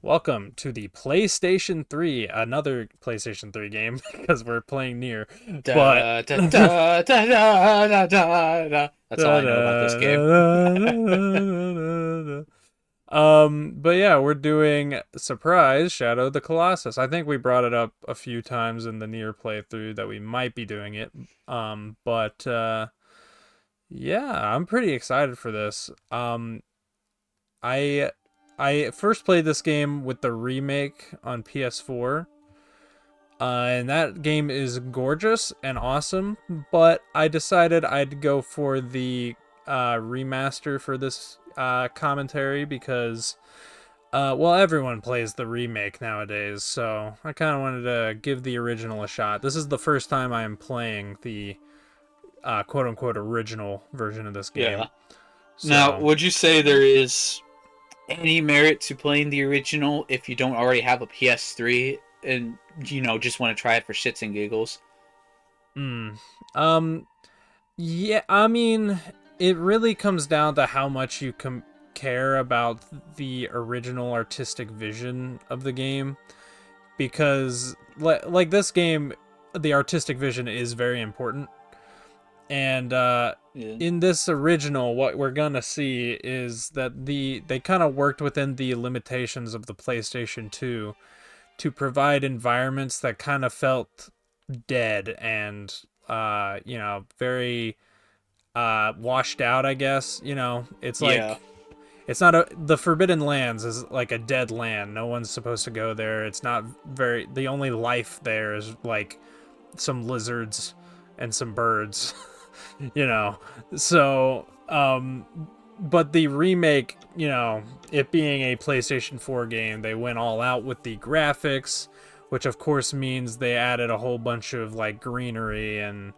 Welcome to the PlayStation 3, another PlayStation 3 game because we're playing near. But Da, da, da, da, da, da, da, da. That's all I know about this game. but yeah, we're doing Surprise Shadow of the Colossus. I think we brought it up a few times in the near playthrough that we might be doing it. But yeah, I'm pretty excited for this. I I first played this game with the remake on PS4. And that game is gorgeous and awesome, but I decided I'd go for the remaster for this commentary because, well, everyone plays the remake nowadays, so I kind of wanted to give the original a shot. This is the first time I am playing the quote unquote original version of this Yeah. game. Now, So, would you say there is any merit to playing the original if you don't already have a PS3 and just want to try it for shits and giggles? mm, um, yeah, I mean, it really comes down to how much you care about the original artistic vision of the game. Because, like this game, the artistic vision is very important. And Yeah. in this original, what we're gonna see is that they kind of worked within the limitations of the PlayStation 2 to provide environments that kind of felt dead and very washed out, I guess. It's Yeah. like it's not the Forbidden Lands is like a dead land. No one's supposed to go there. It's not very the only life there is like some lizards and some birds, you know. So, but the remake, it being a PlayStation 4 game, they went all out with the graphics, which of course means they added a whole bunch of like greenery and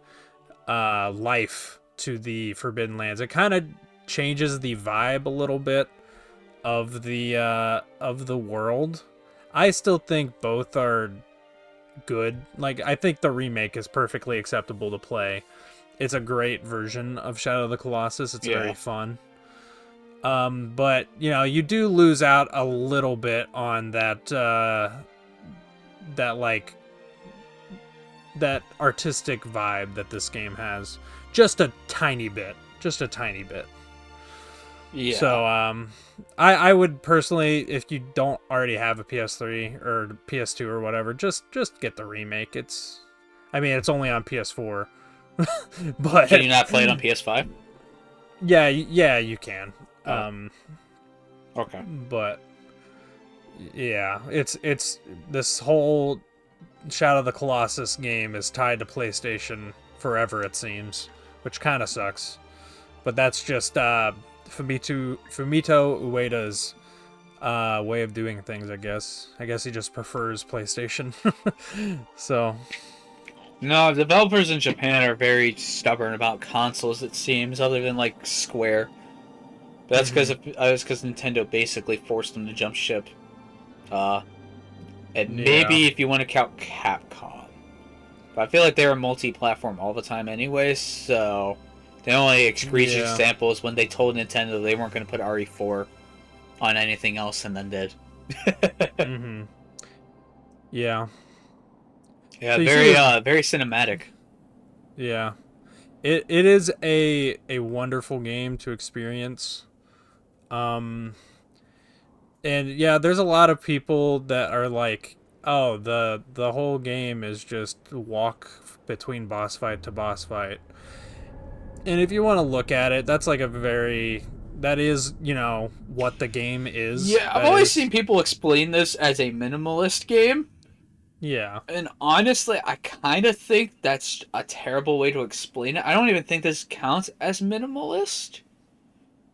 life to the Forbidden Lands. It kind of changes the vibe a little bit of the world. I still think both are good. Like I think the remake is perfectly acceptable to play. It's a great version of Shadow of the Colossus. It's very Yeah. fun. But you do lose out a little bit on that like that artistic vibe that this game has. Just a tiny bit. Just a tiny bit. Yeah. So I would personally, if you don't already have a PS3 or PS2 or whatever, just get the remake. I mean it's only on PS4. Can But you not play it on PS5? yeah, you can. Oh, okay. But yeah, it's this whole Shadow of the Colossus game is tied to PlayStation forever, it seems, which kind of sucks. But that's just Fumito Ueda's way of doing things, I guess. I guess he just prefers PlayStation. So, No, developers in Japan are very stubborn about consoles, it seems, other than like Square. But mhm. that's because Nintendo basically forced them to jump ship. Uh, and Yeah, maybe if you want to count Capcom, but I feel like they were multi-platform all the time anyway. So the only egregious yeah, example is when they told Nintendo they weren't going to put RE4 on anything else, and then did. mhm, yeah. Yeah, So you see this, very cinematic. yeah. It is a wonderful game to experience. Um, and yeah, there's a lot of people that are like, oh, the whole game is just walk between boss fight to boss fight. And if you want to look at it, that's like a very that is, what the game is. Yeah, I've That always is seen people explain this as a minimalist game. yeah. And honestly, I kind of think that's a terrible way to explain it. I don't even think this counts as minimalist.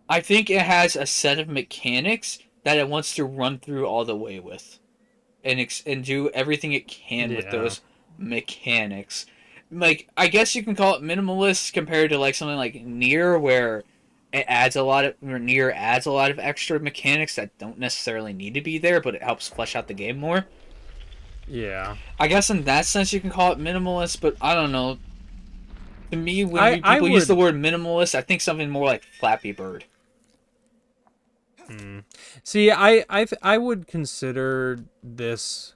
I think it has a set of mechanics that it wants to run through all the way with, and do everything it can with Yeah. those mechanics. Like I guess you can call it minimalist compared to like something like Near, where Near adds a lot of extra mechanics that don't necessarily need to be there, but it helps flesh out the game more. Yeah. I guess in that sense you can call it minimalist, but I don't know. To me, when I people use the would word minimalist, I think something more like Flappy Bird. See, I would consider this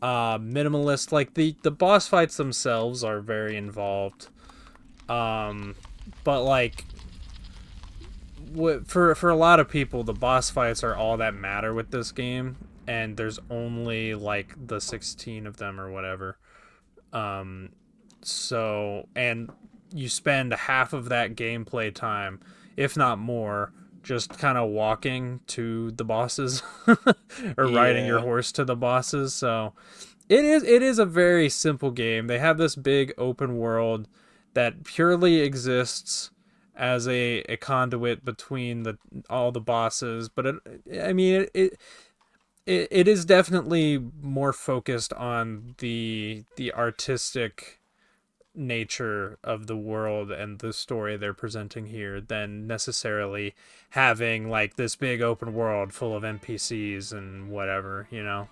minimalist. Like the boss fights themselves are very involved. Um, but like for a lot of people, the boss fights are all that matter with this game, and there's only like the 16 of them or whatever. Um, so and you spend half of that gameplay time, if not more, just kind of walking to the bosses or riding your Yeah. horse to the bosses. So it is a very simple game. They have this big open world that purely exists as a conduit between the all the bosses, but I mean it is definitely more focused on the artistic nature of the world and the story they're presenting here than necessarily having like this big open world full of NPCs and whatever, you know.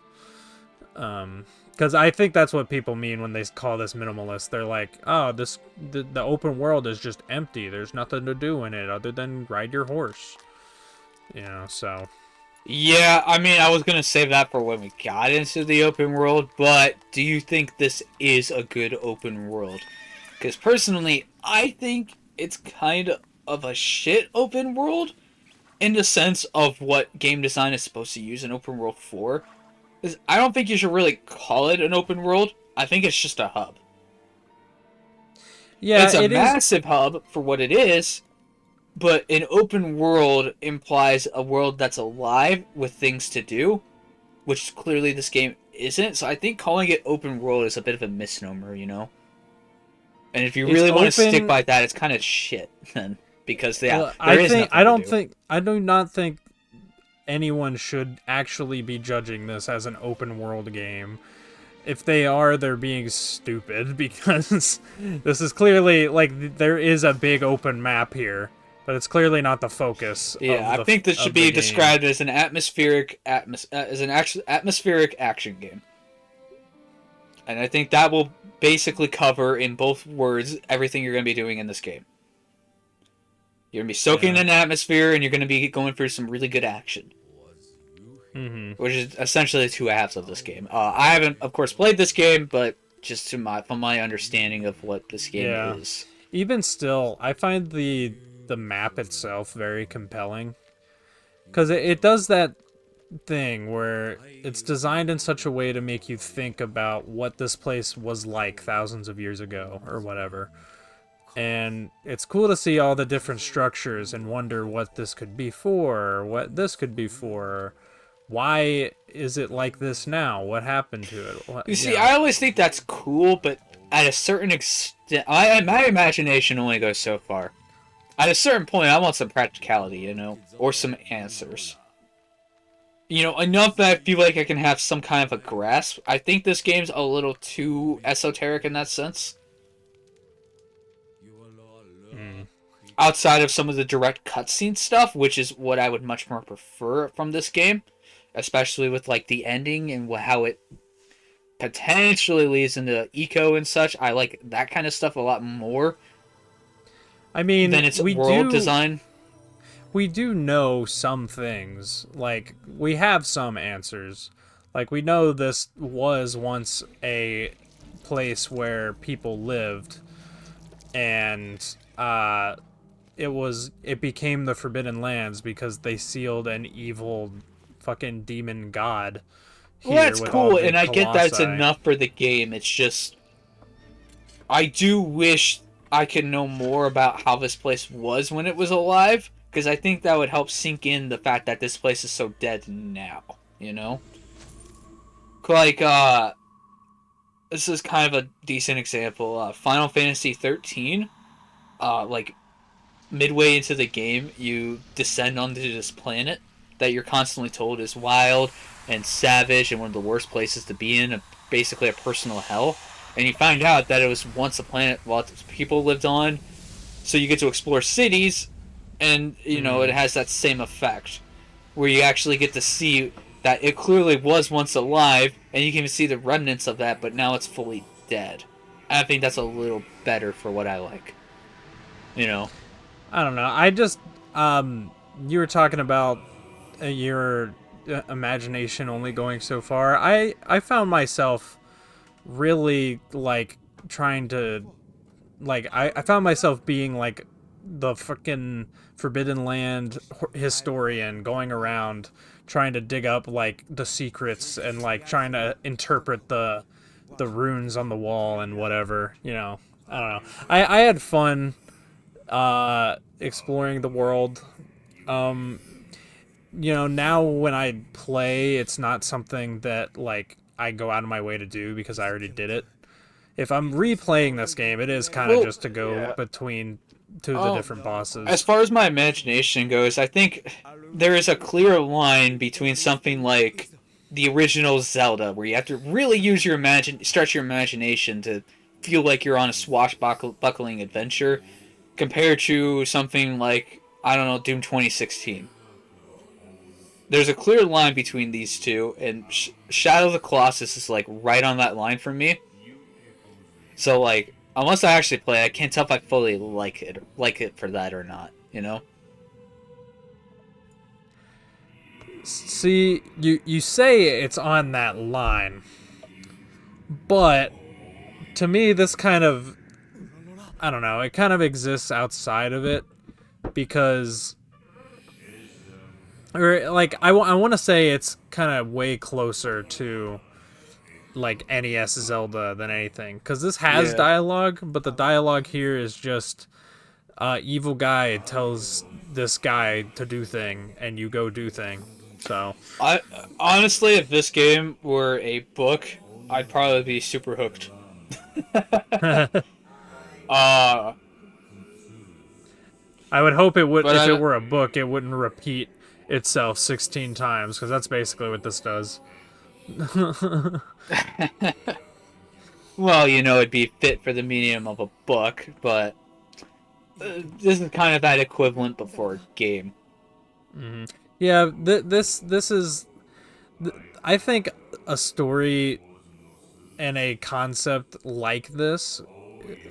Because I think that's what people mean when they call this minimalist. They're like, oh, the open world is just empty. There's nothing to do in it other than ride your horse, you know. So Yeah, I mean, I was gonna save that for when we got into the open world, but do you think this is a good open world? Because personally, I think it's kind of a shit open world in the sense of what game design is supposed to use an open world for. 'Cause I don't think you should really call it an open world. I think it's just a hub. yeah, It's a it is. massive hub for what it is, but an open world implies a world that's alive with things to do, which clearly this game isn't. So I think calling it open world is a bit of a misnomer, you know? And if you It's really want to stick open. by that, it's kind of shit then. Because, yeah, Well, there I is think nothing to do. I do not think anyone should actually be judging this as an open world game. If they are, they're being stupid because this is clearly like there is a big open map here, but it's clearly not the focus Yeah, I think this should of the be game. described as an atmospheric action game. And I think that will basically cover in both words everything you're going to be doing in this game. You're going to be soaking Yeah. in an atmosphere, and you're going to be going through some really good action. Which is essentially the two halves of this game. I haven't, of course, played this game, but just from my understanding of what this game Yeah. is. Even still, I find the map itself very compelling because it does that thing where it's designed in such a way to make you think about what this place was like thousands of years ago or whatever. And it's cool to see all the different structures and wonder what this could be for, or what this could be for. Why is it like this now? What happened to it? What, You you see, know? I always think that's cool, but at a certain extent, my imagination only goes so far. At a certain point, I want some practicality, you know, or some answers. You know, enough that I feel like I can have some kind of a grasp. I think this game's a little too esoteric in that sense. Outside of some of the direct cutscene stuff, which is what I would much more prefer from this game, especially with like the ending and how it potentially leads into eco and such. I like that kind of stuff a lot more I mean, than its world design. we do know some things. Like we have some answers. Like we know this was once a place where people lived, and it became the Forbidden Lands because they sealed an evil fucking demon god Well, here that's with all cool, the and I get that's colossi. enough for the game. It's just I do wish I could know more about how this place was when it was alive, because I think that would help sink in the fact that this place is so dead now. You know, like this is kind of a decent example. Final Fantasy 13, like midway into the game, you descend onto this planet that you're constantly told is wild and savage and one of the worst places to be in, basically a personal hell. And you find out that it was once a planet lots of people lived on, so you get to explore cities, and you know it has that same effect, where you actually get to see that it clearly was once alive, and you can even see the remnants of that, but now it's fully dead. And I think that's a little better for what I like. You know. I don't know. I just you were talking about your imagination only going so far. I found myself really like trying to like I found myself being like the fucking Forbidden Land historian going around trying to dig up like the secrets and like trying to interpret the runes on the wall and whatever, you know. I don't know. I had fun exploring the world. Um you know, now when I play, it's not something that like I go out of my way to do because I already did it. If I'm replaying this game, it is kind of Well, just to go yeah. between two of the Um, different as bosses. far as my imagination goes, I think there is a clear line between something like the original Zelda, where you have to really use your stretch your imagination to feel like you're on a swashbuckling adventure, compared to something like, I don't know, Doom 2016. There's a clear line between these two, and Shadow of the Colossus is like right on that line for me. So like, unless I actually play, I can't tell if I fully like it for that or not. You know? See, you say it's on that line, but to me, this kind of I don't know. It kind of exists outside of it because, or like I want to say it's kind of way closer to like NES Zelda than anything because this has Yeah. dialogue, but the dialogue here is just evil guy tells this guy to do thing and you go do thing. So I honestly, if this game were a book, I'd probably be super hooked. uh, I would hope it would, but if it I. were a book, it wouldn't repeat itself 16 times because that's basically what this does. Well, it'd be fit for the medium of a book, but this is kind of that equivalent, but for a game. Yeah, this is I think a story and a concept like this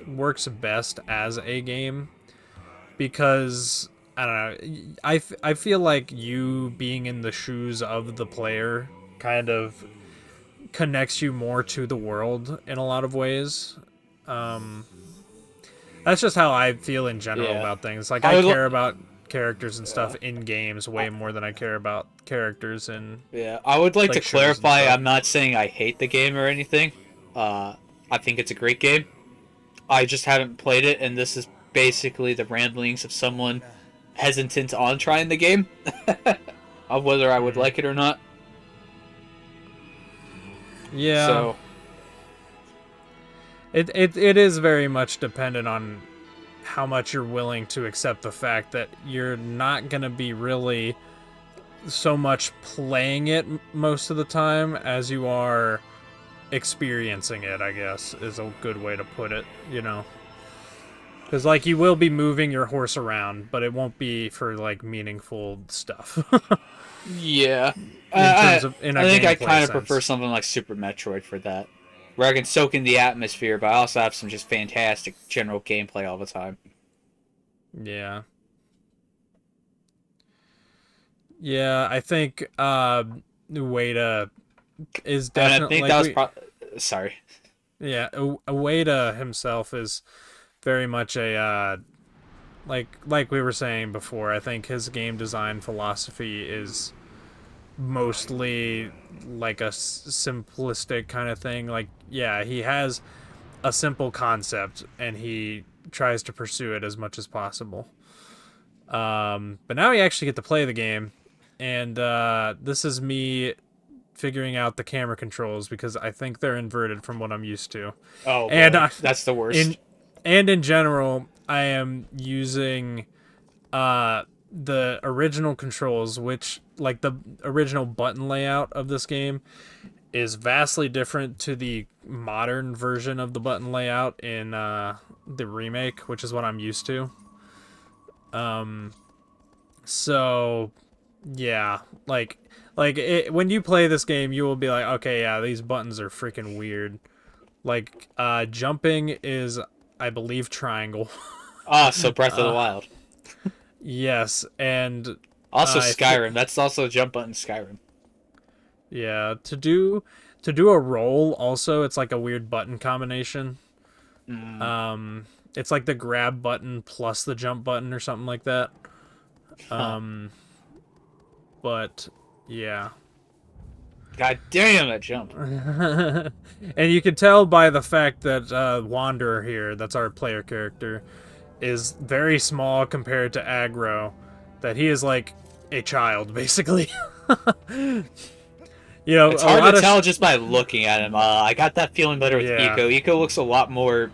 works best as a game because I don't know. I feel like you being in the shoes of the player kind of connects you more to the world in a lot of ways. Um, that's just how I feel in general Yeah, about things. Like I I would. care about characters and Yeah. stuff in games I, way more than I care about characters in yeah, I would like to like shows and clarify. stuff. I'm not saying I hate the game or anything. Uh, I think it's a great game. I just haven't played it, and this is basically the ramblings of someone hesitant on trying the game, of whether I would Hmm. like it or not. Yeah, So, it is very much dependent on how much you're willing to accept the fact that you're not gonna be really so much playing it most of the time as you are experiencing it, I guess is a good way to put it, you know. Because like you will be moving your horse around, but it won't be for like meaningful stuff yeah, in I terms of in I a think I gameplay kind of prefer sense. something like Super Metroid for that, where I can soak in the atmosphere, but I also have some just fantastic general gameplay all the time. Yeah, yeah. I think Ueda is And I definitely think like that was we sorry. yeah Ueda himself is very much a like we were saying before. I think his game design philosophy is mostly like a simplistic kind of thing. Like, yeah, he has a simple concept and he tries to pursue it as much as possible. But now you actually get to play the game, and this is me figuring out the camera controls because I think they're inverted from what I'm used to, Oh and boy, that's the in worst. in general, I am using the original controls, which like the original button layout of this game is vastly different to the modern version of the button layout in the remake, which is what I'm used to. So yeah, when you play this game, you will be like, okay, yeah, these buttons are freaking weird. Like jumping is, I believe, triangle. Ah, so Breath of the Wild. Yes, and Also I th- Skyrim. That's also a jump button Skyrim. yeah, to do a roll also it's like a weird button combination. Mm. Um it's like the grab button plus the jump button or something like that. Huh. Um but yeah. God damn that jump. And you can tell by the fact that Wanderer here, that's our player character, is very small compared to Aggro, that he is like a child, basically. It's A hard to lot of tell just by looking at him. I got that feeling better with yeah, Eco. Eco looks a lot more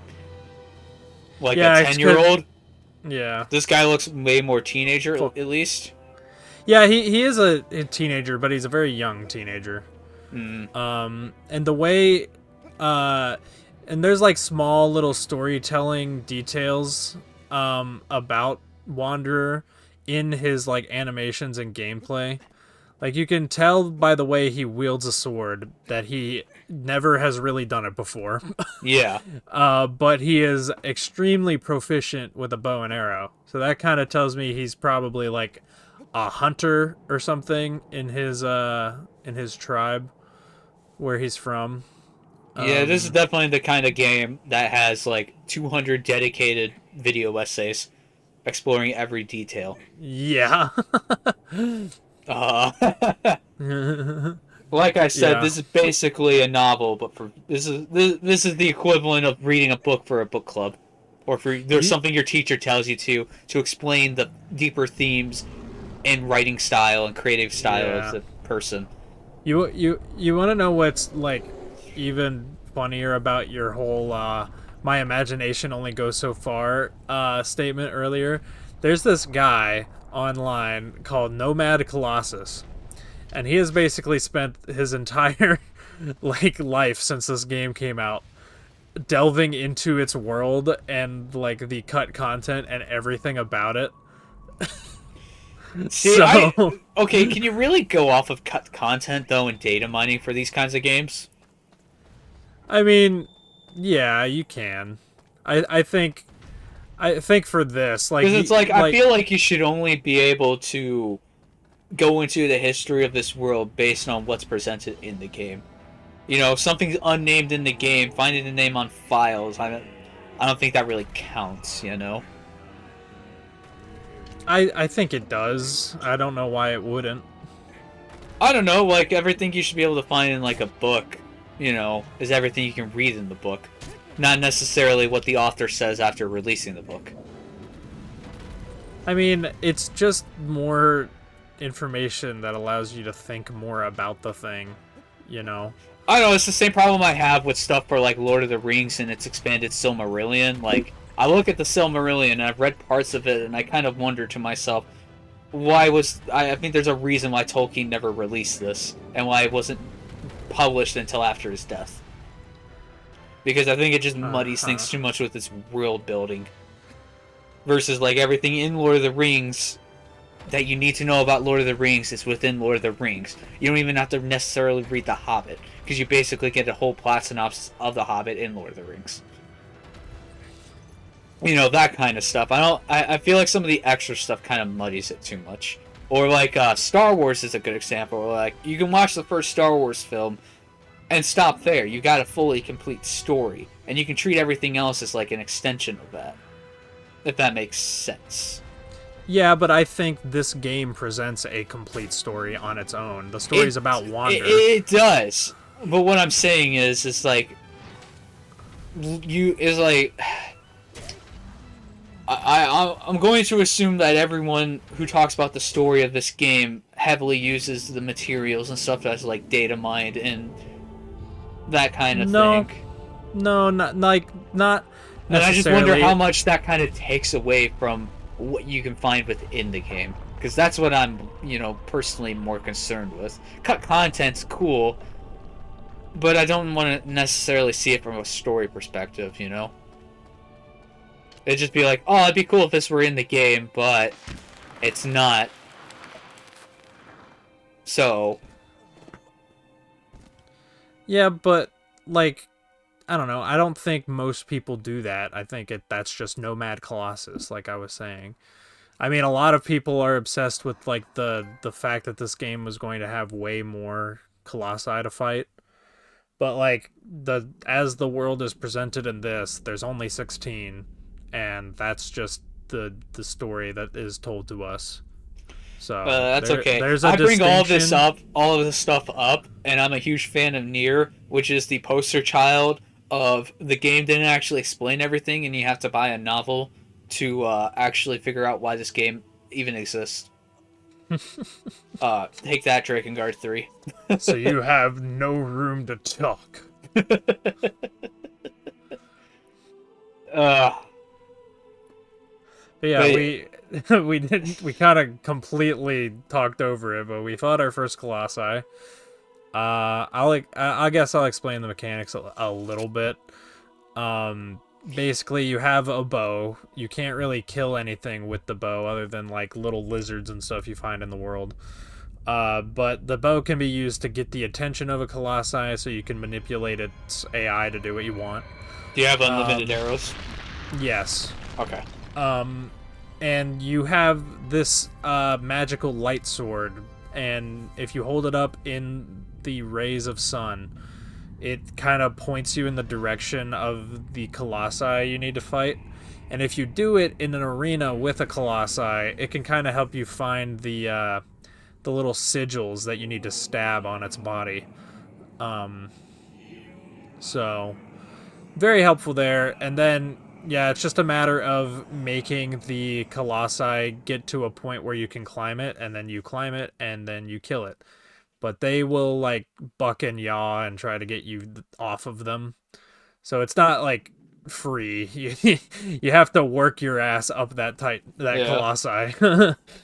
like a yeah, it's good. 10-year-old. Yeah, This guy looks way more teenager, at least. yeah, he is a teenager, but he's a very young teenager. Mm. And the way, uh, and there's like small little storytelling details, about Wanderer in his like animations and gameplay. Like you can tell by the way he wields a sword that he never has really done it before. Yeah. But he is extremely proficient with a bow and arrow. So that kind of tells me he's probably like a hunter or something in his tribe where he's from. Yeah, this is definitely the kind of game that has like 200 dedicated video essays exploring every detail. Yeah. Uh, like I said, Yeah. this is basically a novel, but this is the equivalent of reading a book for a book club, or for there's something your teacher tells you to explain the deeper themes and writing style and creative style of the person. You want to know what's like even funnier about your whole my imagination only goes so far statement earlier? There's this guy online called Nomad Colossus, and he has basically spent his entire like life since this game came out delving into its world and like the cut content and everything about it. See, So okay, can you really go off of cut content though in data mining for these kinds of games? I mean, yeah, you can. I think for this, like, Because it's like I feel like you should only be able to go into the history of this world based on what's presented in the game. You know, if something's unnamed in the game, finding the name on files, I don't think that really counts, you know? I think it does. I don't know why it wouldn't. I don't know, like everything you should be able to find in like a book, you know, is everything you can read in the book. Not necessarily what the author says after releasing the book. I mean, it's just more information that allows you to think more about the thing, you know? I don't know, it's the same problem I have with stuff for like Lord of the Rings and its expanded Silmarillion. Like, I look at the Silmarillion and I've read parts of it and I kind of wonder to myself, I think there's a reason why Tolkien never released this and why it wasn't published until after his death. Because I think it just muddies things too much with its world building. Versus like everything in Lord of the Rings that you need to know about Lord of the Rings is within Lord of the Rings. You don't even have to necessarily read The Hobbit, because you basically get a whole plot synopsis of The Hobbit in Lord of the Rings. You know, that kind of stuff. I feel like some of the extra stuff kind of muddies it too much. Or like Star Wars is a good example. Like you can watch the first Star Wars film and stop there. You got a fully complete story, and you can treat everything else as like an extension of that. If that makes sense. Yeah, but I think this game presents a complete story on its own. The story's about Wander. It does. But what I'm saying is like I'm going to assume that everyone who talks about the story of this game heavily uses the materials and stuff as like data mined and that kind of thing. No, not necessarily. And I just wonder how much that kind of takes away from what you can find within the game. Because that's what I'm, personally more concerned with. Cut content's cool, but I don't want to necessarily see it from a story perspective, you know? It'd just be like, oh, it'd be cool if this were in the game, but it's not. So. Yeah, but, like, I don't know. I don't think most people do that. I think that's just Nomad Colossus, like I was saying. I mean, a lot of people are obsessed with like the fact that this game was going to have way more colossi to fight. But like as the world is presented in this, there's only 16, and that's just the story that is told to us. So That's okay. there's a I bring distinction. all of this stuff up, and I'm a huge fan of Nier, which is the poster child of the game didn't actually explain everything, and you have to buy a novel to actually figure out why this game even exists. Take that, Drakengard 3. So you have no room to talk. uh, But yeah, but we kind of completely talked over it, but we fought our first colossi. I guess I'll explain the mechanics a little bit. Basically, you have a bow. You can't really kill anything with the bow other than like little lizards and stuff you find in the world. But the bow can be used to get the attention of a colossi, so you can manipulate its AI to do what you want. do you have unlimited arrows? Yes. Okay. And you have this magical light sword, and if you hold it up in the rays of sun, it kind of points you in the direction of the colossi you need to fight. And if you do it in an arena with a colossi, it can kind of help you find the little sigils that you need to stab on its body. So very helpful there. And then yeah, it's just a matter of making the colossi get to a point where you can climb it, and then you climb it, and then you kill it. But they will like buck and yaw and try to get you off of them. So it's not like free. You have to work your ass up that Yeah. colossi.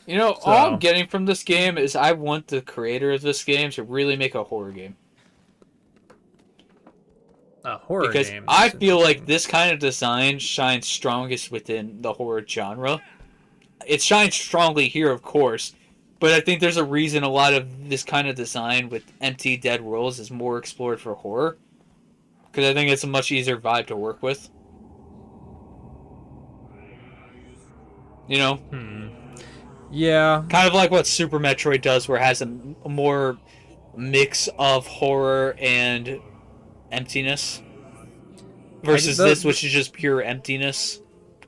You know, all I'm So getting from this game is I want the creator of this game to really make a horror game. horror Because game. I That's feel like interesting. this kind of design shines strongest within the horror genre. It shines strongly here, of course, but I think there's a reason a lot of this kind of design with empty, dead worlds is more explored for horror. Because I think it's a much easier vibe to work with. You know? Hmm. Yeah, Kind of like what Super Metroid does, where it has a more mix of horror and emptiness. I Versus this, the which is just pure emptiness.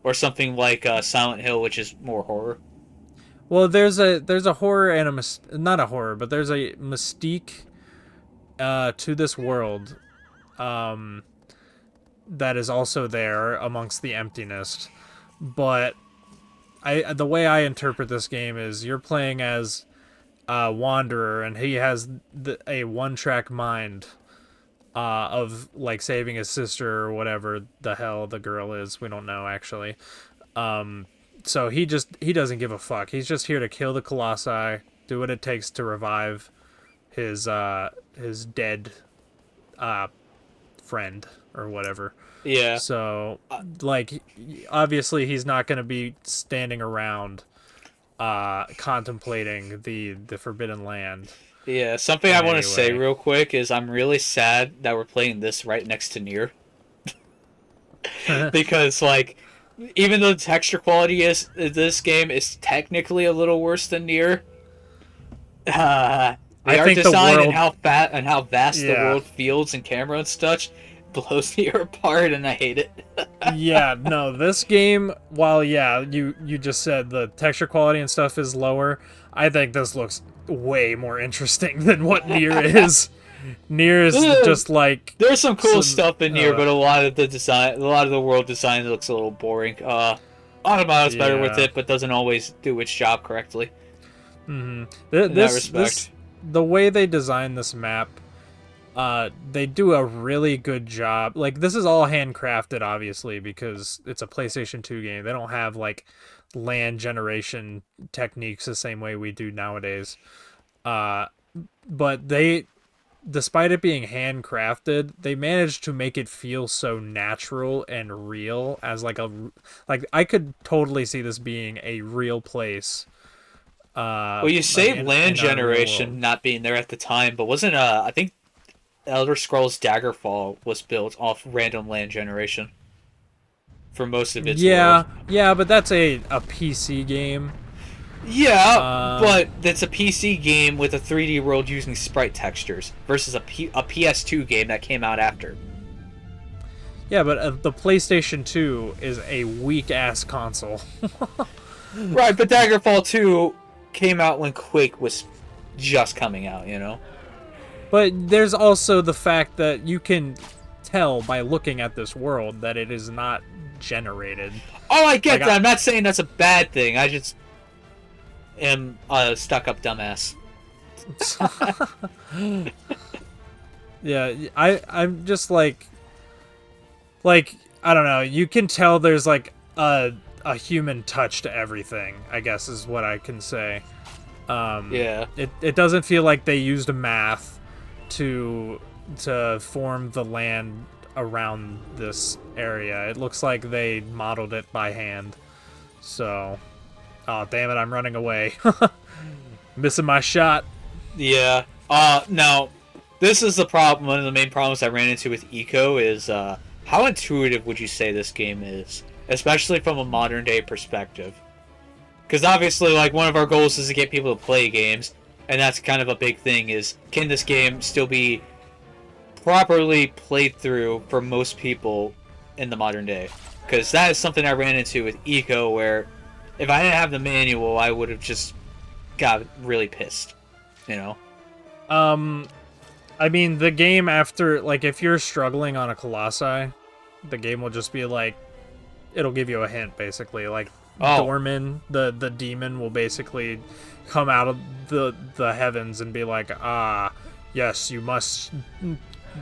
Or something like Silent Hill, which is more horror. well, there's a horror and not a horror, but there's a mystique to this world um, that is also there amongst the emptiness. But the way I interpret this game is you're playing as a wanderer, and he has a one-track mind of like saving his sister or whatever the hell the girl is. We don't know actually. So he doesn't give a fuck. He's just here to kill the colossi, do what it takes to revive his dead friend or whatever. Yeah. So like obviously he's not going to be standing around contemplating the forbidden land Yeah, something I in want to any say way. real quick is I'm really sad that we're playing this right next to Nier. Because, like, even though the texture quality is this game is technically a little worse than Nier, the I art think the design and world how fat and how vast the yeah. world feels and camera and such blows Nier apart, and I hate it. Yeah, no, this game, while yeah, you just said the texture quality and stuff is lower, I think this looks way more interesting than what Nier is. Nier is just like There's some cool some stuff in here, but a lot of the design, a lot of the world design looks a little boring. Automata's better with yeah. it, but doesn't always do its job correctly Mm-hmm. in that This respect. the way they design this map, they do a really good job. Like this is all handcrafted, obviously, because it's a PlayStation 2 game. They don't have like land generation techniques the same way we do nowadays. Uh, but they, despite it being handcrafted, they managed to make it feel so natural and real as like I could totally see this being a real place. Well, you Like say land in our real world. generation not being there at the time, but wasn't I think Elder Scrolls Daggerfall was built off random land generation. for most of its Yeah, world. yeah, but that's a PC game. Yeah, but that's a PC game with a 3D world using sprite textures versus a PS2 game that came out after. Yeah, but the PlayStation 2 is a weak-ass console. Right, but Daggerfall 2 came out when Quake was just coming out, you know? But there's also the fact that you can tell by looking at this world that it is not generated. Oh, I get that. I'm not saying that's a bad thing. I just am a stuck-up dumbass. Yeah, I'm just like I don't know. You can tell there's like a human touch to everything, I guess is what I can say. Yeah. It doesn't feel like they used math to form the land around this area. It looks like they modeled it by hand. So, oh damn it, I'm running away. Missing my shot. Yeah. Now, this is the problem. One of the main problems I ran into with Eco is how intuitive would you say this game is, especially from a modern day perspective? Because obviously, like, one of our goals is to get people to play games, and that's kind of a big thing. Is can this game still be properly played through for most people in the modern day? Because that is something I ran into with Eco, where if I didn't have the manual, I would have just got really pissed. You know. I mean, the game after, like, if you're struggling on a Colossi, the game will just be like, it'll give you a hint, basically. Like, Dorman, the demon, will basically come out of the heavens and be like, ah, yes, you must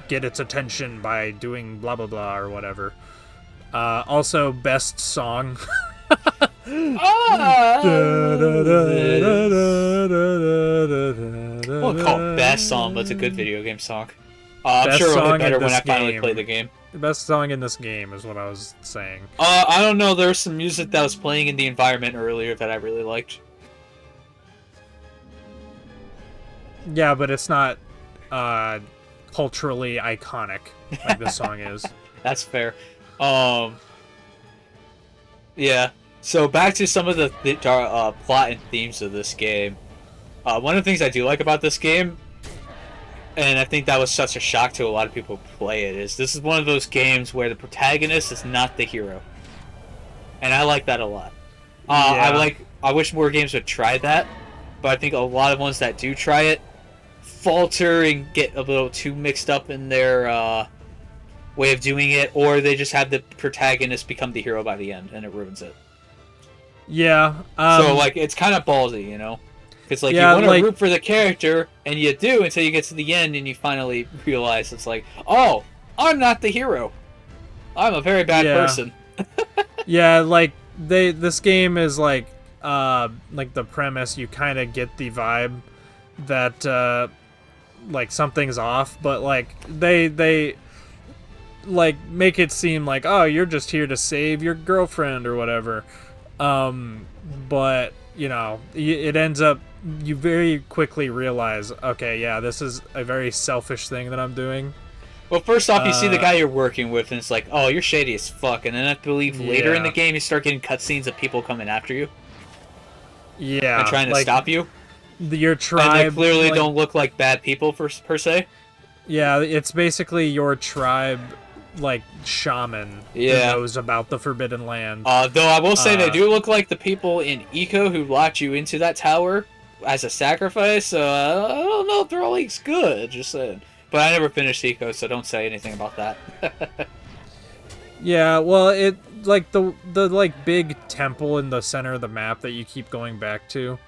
get its attention by doing blah blah blah or whatever. Also, best song. I won't call it best song, but it's a good video game song. I'm sure it'll get better when I finally play the game. The best song in this game is what I was saying. I don't know. There's some music that was playing in the environment earlier that I really liked. Yeah, but it's not culturally iconic like this song is. That's fair. Yeah. So back to some of the plot and themes of this game. One of the things I do like about this game, and I think that was such a shock to a lot of people who play it, is this is one of those games where the protagonist is not the hero, and I like that a lot. I wish more games would try that, but I think a lot of ones that do try it falter and get a little too mixed up in their way of doing it, or they just have the protagonist become the hero by the end, and it ruins it. Yeah. So, like, it's kind of ballsy, you know? Because, like, you want to root for the character, and you do until you get to the end, and you finally realize it's like, oh, I'm not the hero. I'm a very bad person. Yeah, like, this game is, like the premise, you kind of get the vibe that, like, something's off, but, like, they like, make it seem like, oh, you're just here to save your girlfriend or whatever. But, you know, it ends up, you very quickly realize, okay, yeah, this is a very selfish thing that I'm doing. Well, first off, you see the guy you're working with, and it's like, oh, you're shady as fuck. And then I believe later in the game, you start getting cutscenes of people coming after you. Yeah. And trying to stop you. Your tribe. And they clearly don't look like bad people, per se. Yeah, it's basically your tribe, like, shaman who knows about the Forbidden Land. Though I will say they do look like the people in Eco who locked you into that tower as a sacrifice. I don't know if they're all as good, just saying. But I never finished Eco, so don't say anything about that. Yeah, well, it, like, the like, big temple in the center of the map that you keep going back to,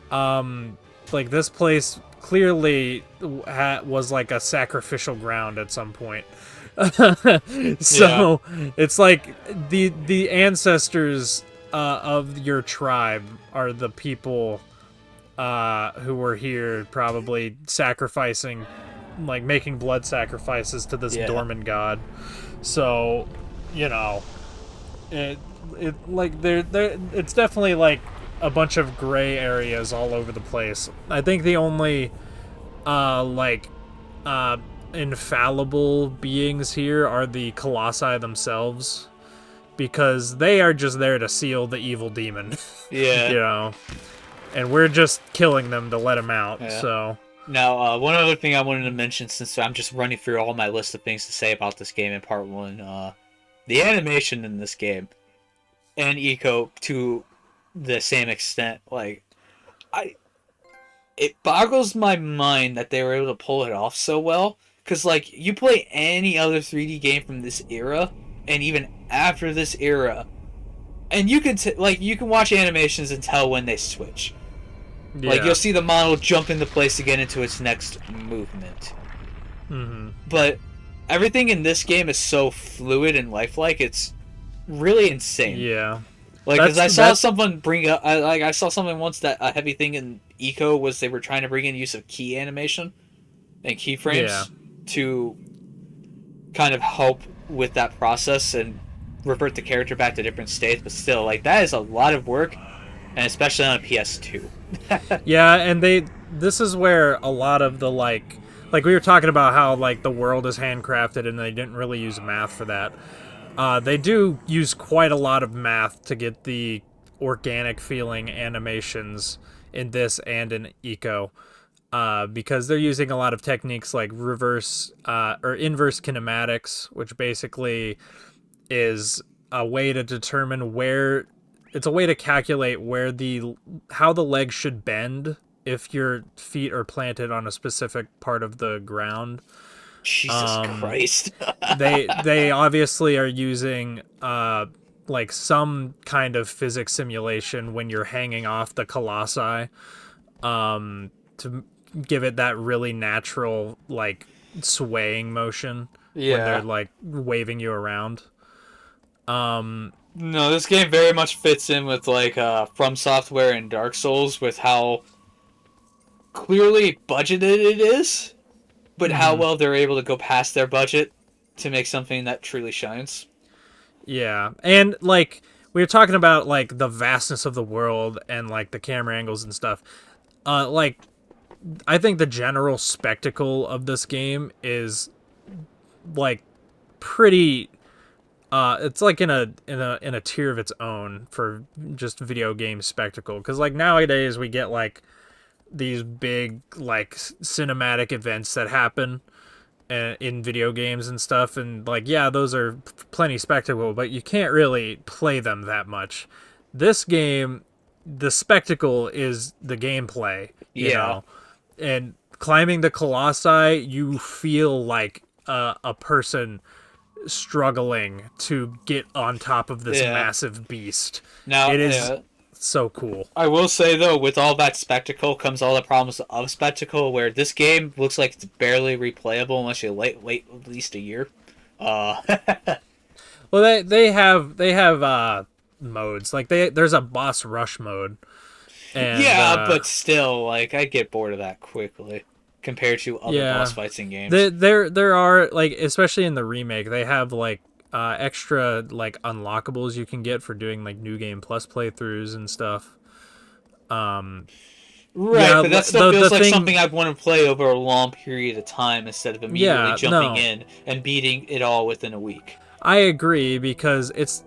like, this place clearly was, like, a sacrificial ground at some point. So it's like the ancestors of your tribe are the people who were here, probably sacrificing, like, making blood sacrifices to this Dorman god. So, you know, it like it's definitely, like, a bunch of gray areas all over the place. I think the only infallible beings here are the Colossi themselves, because they are just there to seal the evil demon, Yeah. you know, and we're just killing them to let them out. Yeah. So Now, one other thing I wanted to mention, since I'm just running through all my list of things to say about this game in part one, the animation in this game and Eco to the same extent, like, I it boggles my mind that they were able to pull it off so well. Because, like, you play any other 3D game from this era, and even after this era, and you can you can watch animations and tell when they switch. yeah. Like, you'll see the model jump into place again into its next movement. Mm-hmm. But everything in this game is so fluid and lifelike, it's really insane. Yeah. Like, because I saw someone bring up, I saw something once that a heavy thing in Eco was they were trying to bring in use of key animation and keyframes to kind of help with that process and revert the character back to different states. But still, like, that is a lot of work, and especially on a PS2. Yeah, and this is where a lot of the like we were talking about how like the world is handcrafted and they didn't really use math for that. They do use quite a lot of math to get the organic feeling animations in this and in Eco, because they're using a lot of techniques like reverse or inverse kinematics, which basically is a way to determine it's a way to calculate how the leg should bend if your feet are planted on a specific part of the ground. Jesus Christ. they obviously are using like some kind of physics simulation when you're hanging off the Colossi, to give it that really natural like swaying motion when they're like waving you around. No, this game very much fits in with like From Software and Dark Souls with how clearly budgeted it is, but how well they're able to go past their budget to make something that truly shines. Yeah, and like we were talking about like the vastness of the world and like the camera angles and stuff. Like I think the general spectacle of this game is like pretty. It's like in a tier of its own for just video game spectacle. Because like nowadays we get like these big like cinematic events that happen in video games and stuff, and like yeah, those are plenty spectacle, but you can't really play them that much. This game, the spectacle is the gameplay, you know? And climbing the Colossi, you feel like a person struggling to get on top of this massive beast. Now it is so cool. I will say though, with all that spectacle comes all the problems of spectacle, where this game looks like it's barely replayable unless you wait at least a year. Well, they have modes, like there's a boss rush mode. And, but still, like, I get bored of that quickly compared to other boss fights in games. There are, like, especially in the remake, they have like extra like unlockables you can get for doing like New Game Plus playthroughs and stuff. Right, but that still feels like something I'd want to play over a long period of time instead of immediately jumping in and beating it all within a week. I agree, because it's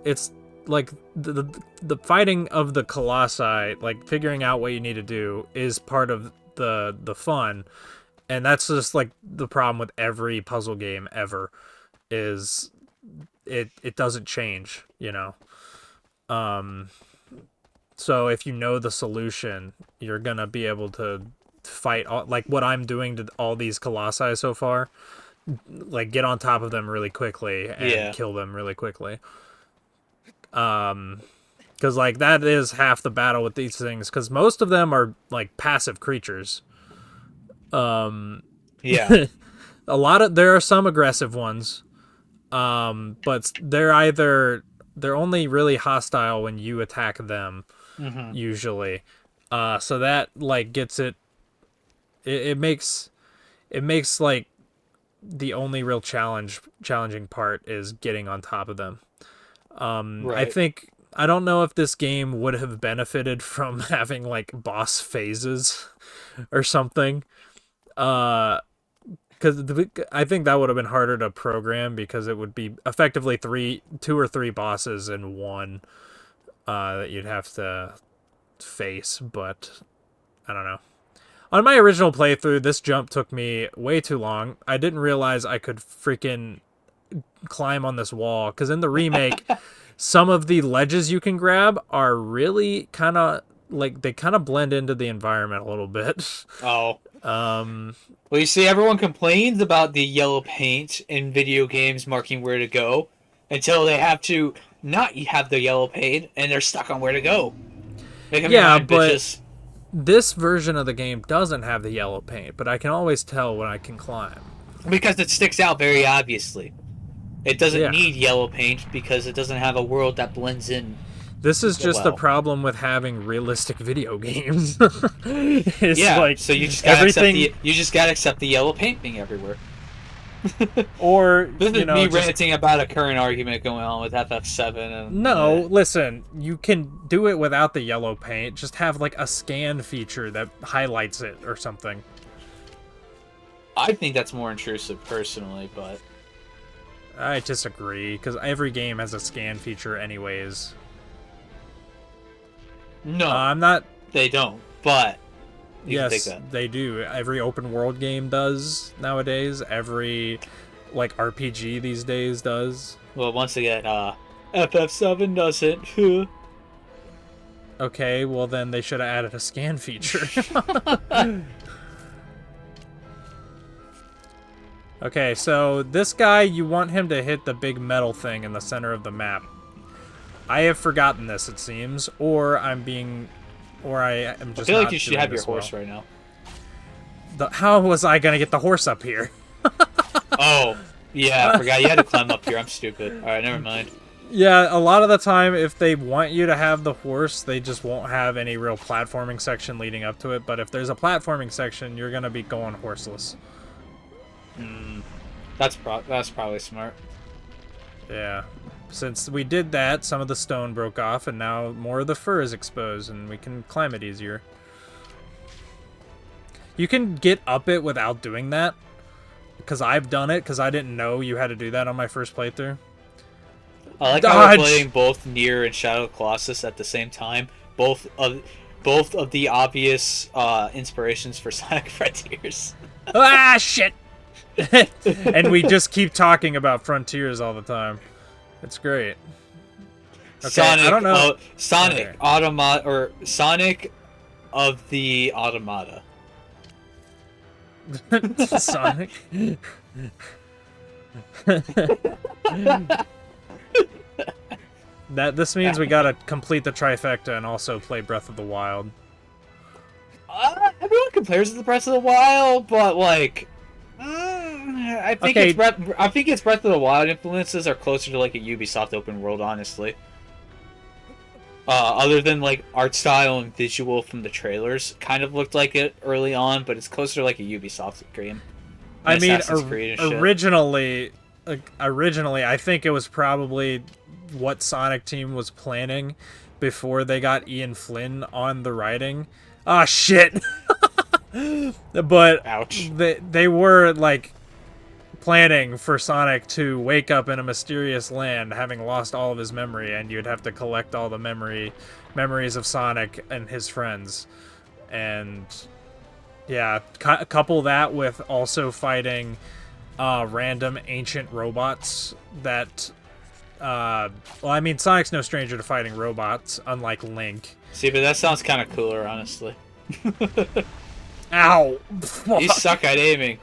like the fighting of the Colossi, like figuring out what you need to do is part of the fun, and that's just like the problem with every puzzle game ever, is it doesn't change, you know. So if you know the solution, you're gonna be able to fight like what I'm doing to all these Colossi so far, like get on top of them really quickly and kill them really quickly. Because like that is half the battle with these things, because most of them are like passive creatures. A lot of there are some aggressive ones, but they're only really hostile when you attack them, usually. So that like gets it makes like the only real challenging part is getting on top of them. I don't know if this game would have benefited from having like boss phases or something, because I think that would have been harder to program because it would be effectively two or three bosses in one that you'd have to face. But I don't know. On my original playthrough, this jump took me way too long. I didn't realize I could freaking climb on this wall because in the remake, some of the ledges you can grab are really kind of like they kind of blend into the environment a little bit. Oh. Well, you see, everyone complains about the yellow paint in video games marking where to go until they have to not have the yellow paint and they're stuck on where to go. Yeah, but bitches. This version of the game doesn't have the yellow paint, but I can always tell when I can climb. Because it sticks out very obviously. It doesn't need yellow paint because it doesn't have a world that blends in. This is just the problem with having realistic video games. Like so you just gotta accept the yellow paint being everywhere. Or this is me ranting about a current argument going on with FF7 and listen, you can do it without the yellow paint. Just have like a scan feature that highlights it or something. I think that's more intrusive personally, but I disagree because every game has a scan feature anyways. No, I'm not. They don't, but yes, they do. Every open world game does nowadays. Every like RPG these days does. Well, once again, FF7 doesn't. Okay, well then they should have added a scan feature. Okay, so this guy, you want him to hit the big metal thing in the center of the map. I have forgotten this, it seems, or I am just. I feel like you should have your horse right now. How was I gonna get the horse up here? Oh, yeah, I forgot you had to climb up here. I'm stupid. All right, never mind. Yeah, a lot of the time, if they want you to have the horse, they just won't have any real platforming section leading up to it. But if there's a platforming section, you're gonna be going horseless. That's probably smart. Yeah. Since we did that, some of the stone broke off, and now more of the fur is exposed, and we can climb it easier. You can get up it without doing that, because I've done it, because I didn't know you had to do that on my first playthrough. I like how we're playing both Nier and Shadow of the Colossus at the same time. Both of the obvious inspirations for Sonic Frontiers. Ah, shit! And we just keep talking about Frontiers all the time. It's great. Okay, Sonic, I don't know. Sonic okay. Automata or Sonic of the Automata. Sonic. This means we gotta complete the trifecta and also play Breath of the Wild. Everyone compares it to Breath of the Wild, but like. I think it's Breath of the Wild influences are closer to like a Ubisoft open world, honestly. Other than like art style and visual from the trailers, kind of looked like it early on, but it's closer to like a Ubisoft game. I mean, originally, I think it was probably what Sonic Team was planning before they got Ian Flynn on the writing. Ah, shit. But ouch. They were like planning for Sonic to wake up in a mysterious land having lost all of his memory, and you'd have to collect all the memories of Sonic and his friends. And yeah, couple that with also fighting random ancient robots that well, I mean, Sonic's no stranger to fighting robots, unlike Link. See, but that sounds kind of cooler, honestly. Ow! You suck at aiming.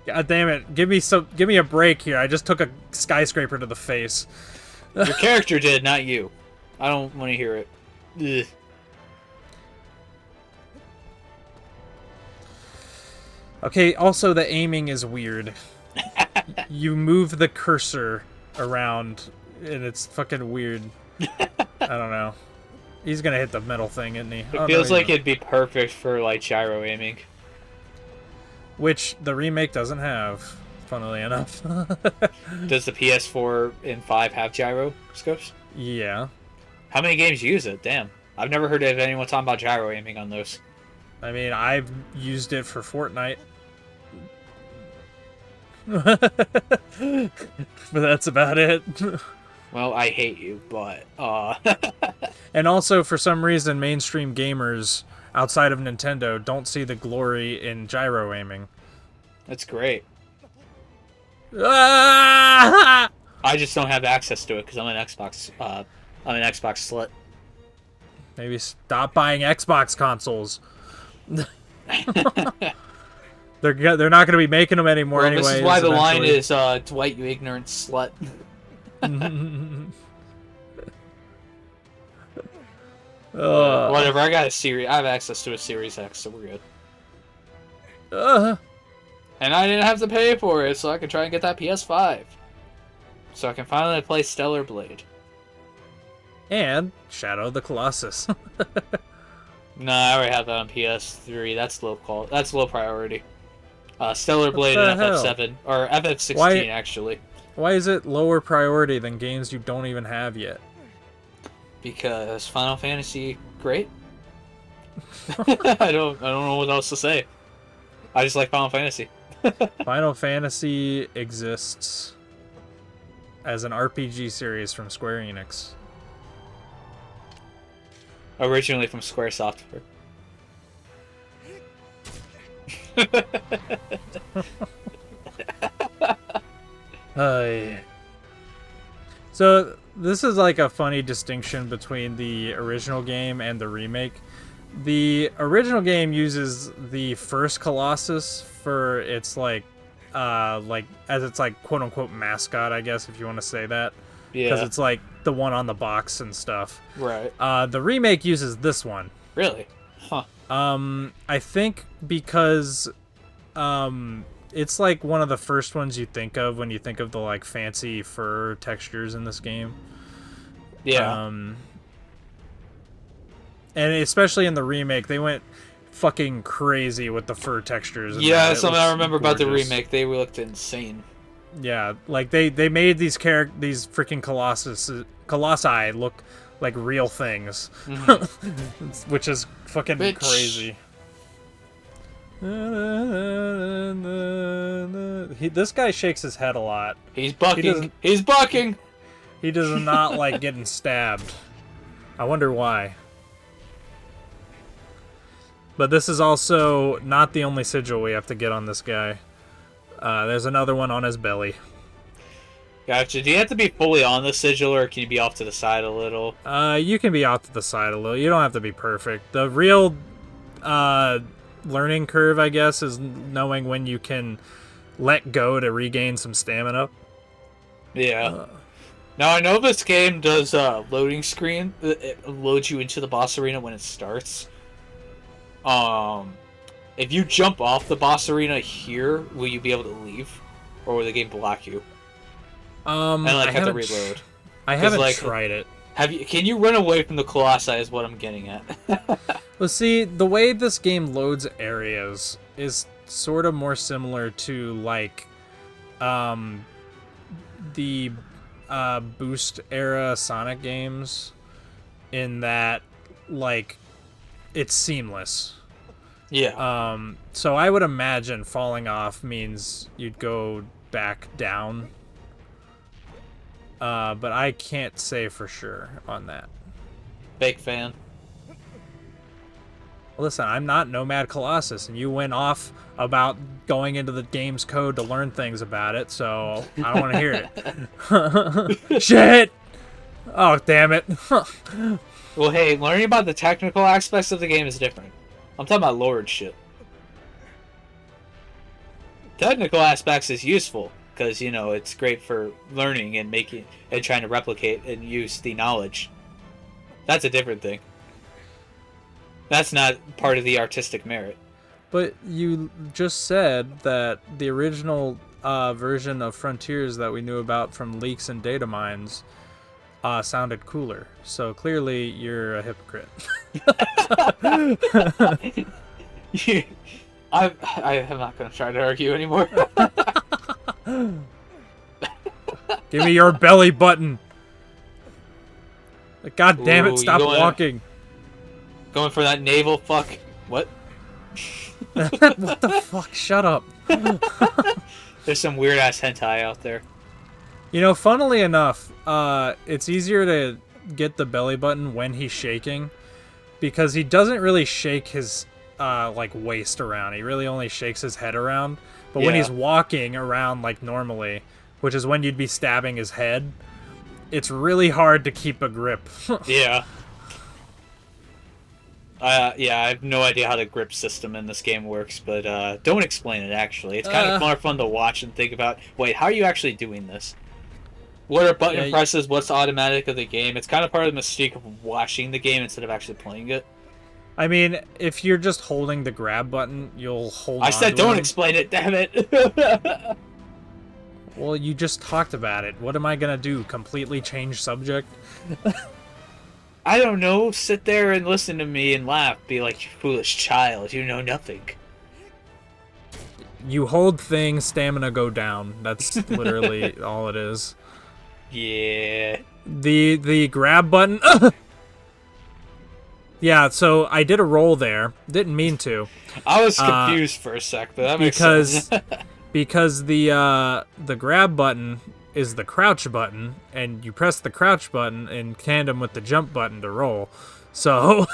God damn it! Give me a break here. I just took a skyscraper to the face. Your character did, not you. I don't want to hear it. Ugh. Okay. Also, the aiming is weird. You move the cursor around, and it's fucking weird. I don't know. He's gonna hit the metal thing, isn't he? It feels like it'd be perfect for like gyro aiming. Which the remake doesn't have, funnily enough. Does the PS4 and 5 have gyroscopes? Yeah. How many games use it? Damn. I've never heard of anyone talking about gyro aiming on those. I mean, I've used it for Fortnite. But that's about it. Well, I hate you, but And also, for some reason, mainstream gamers outside of Nintendo don't see the glory in gyro aiming. that's great. Ah! I just don't have access to it because I'm an Xbox slut. Maybe stop buying Xbox consoles. They're not going to be making them anymore Well, anyway. this is why the line is Dwight, you ignorant slut. Whatever. I got a series. I have access to a Series X, so we're good. And I didn't have to pay for it, so I can try and get that PS5. So I can finally play Stellar Blade. And Shadow of the Colossus. Nah, I already have that on PS3. That's low priority. Stellar Blade and FF7 or FF16 actually. Why is it lower priority than games you don't even have yet? Because Final Fantasy, great. I don't know what else to say. I just like Final Fantasy. Final Fantasy exists as an RPG series from Square Enix. Originally from Square Software. Yeah. So this is like a funny distinction between the original game and the remake. The original game uses the first Colossus for its like as its like quote unquote mascot, I guess, if you want to say that. Yeah. Because it's like the one on the box and stuff. Right. The remake uses this one. Really? Huh. I think because it's like one of the first ones you think of when you think of the like fancy fur textures in this game. Yeah. And especially in the remake, they went fucking crazy with the fur textures. Yeah, that's something I remember about the remake. They looked insane. Yeah, like they made these freaking colossi look like real things, which is fucking crazy. This guy shakes his head a lot. He's bucking. He's bucking. He does not like getting stabbed. I wonder why. But this is also not the only sigil we have to get on this guy. There's another one on his belly. Gotcha. Do you have to be fully on the sigil, or can you be off to the side a little? You can be off to the side a little. You don't have to be perfect. The real learning curve, I guess, is knowing when you can let go to regain some stamina. Yeah. Now, I know this game does loading screen. It loads you into the boss arena when it starts. If you jump off the boss arena here, will you be able to leave? Or will the game block you? And have to reload. I haven't tried it. Can you run away from the Colossi is what I'm getting at. Well, see, the way this game loads areas is sort of more similar to, like, the Boost era Sonic games, in that, like, it's seamless. Yeah. So I would imagine falling off means you'd go back down. But I can't say for sure on that. Fake fan. Listen, I'm not Nomad Colossus, and you went off about going into the game's code to learn things about it, so I don't want to hear it. Shit! Oh, damn it. Well, hey, learning about the technical aspects of the game is different. I'm talking about lore and shit. Technical aspects is useful, because, you know, it's great for learning and making and trying to replicate and use the knowledge. That's a different thing. That's not part of the artistic merit. But you just said that the original version of Frontiers that we knew about from leaks and data mines sounded cooler. So clearly you're a hypocrite. I'm not going to try to argue anymore. Give me your belly button. God damn it, stop going walking. for that naval fuck. What? What the fuck? Shut up. There's some weird ass hentai out there. You know, funnily enough, it's easier to get the belly button when he's shaking, because he doesn't really shake his like waist around. He really only shakes his head around. But when he's walking around like normally, which is when you'd be stabbing his head, it's really hard to keep a grip. Yeah. Yeah, I have no idea how the grip system in this game works, but don't explain it, actually. It's kind of more fun to watch and think about, wait, how are you actually doing this? What are button presses? What's automatic of the game? It's kind of part of the mystique of watching the game instead of actually playing it. I mean, if you're just holding the grab button, you'll hold on I said don't explain it, damn it! Well, you just talked about it. What am I gonna do? Completely change subject? I don't know. Sit there and listen to me and laugh. Be like, you foolish child. You know nothing. You hold things, stamina go down. That's literally all it is. Yeah. The grab button. Yeah, so I did a roll there. Didn't mean to. I was confused for a sec, but that makes sense. Because the grab button is the crouch button, and you press the crouch button in tandem with the jump button to roll. So,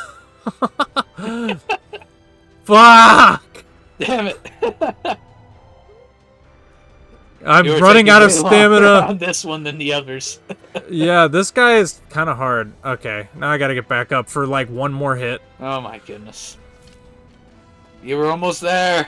fuck! Damn it! I'm running out of stamina on this one than the others. Yeah, this guy is kind of hard. Okay, now I gotta get back up for like one more hit. Oh my goodness! You were almost there.